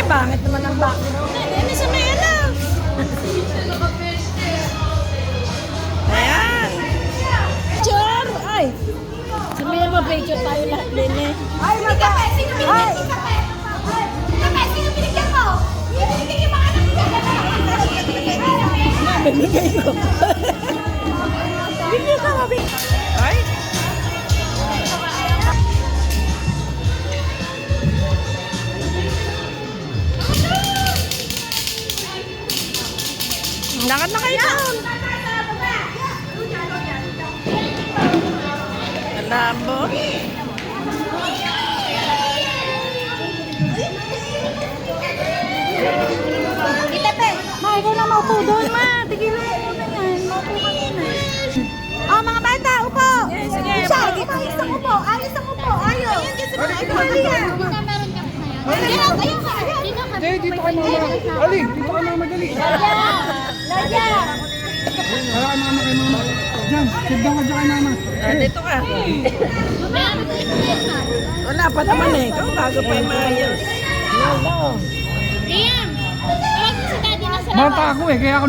Ay, bangit naman ang background. Hindi sa may alam. Ayan. Picture! Ay! Sabihin mo, picture tayo lahat din eh. Ay, kape! Sino binigyan? Kape! Kape! Sino binigyan mo? Binigyan yung mga anak ko. Bibigay ko. Bibigay ko, mabig. Ay! Lakad na kayo doon. Malabo. Tita Pe! Ma, ikaw na maupo doon, ma. Tigilan mo muna yan. Maupo ka muna. Oh, mga bata, upo! Sige. Siya, di ba isang upo? Ayos ang upo, ayos! Ito, Maria! Ayaw, ayaw ka! Hindi, dito kay mama. Ali, dito kay mama, dali. Laya! Para kay mama, kay mama. Diyan, sit down ka dyan kay mama. Dito ka. Wala pa naman eh. Ikaw bago pa yung maayos. Liam! Tawag mo si Daddy na sa Bata ako eh, kaya ako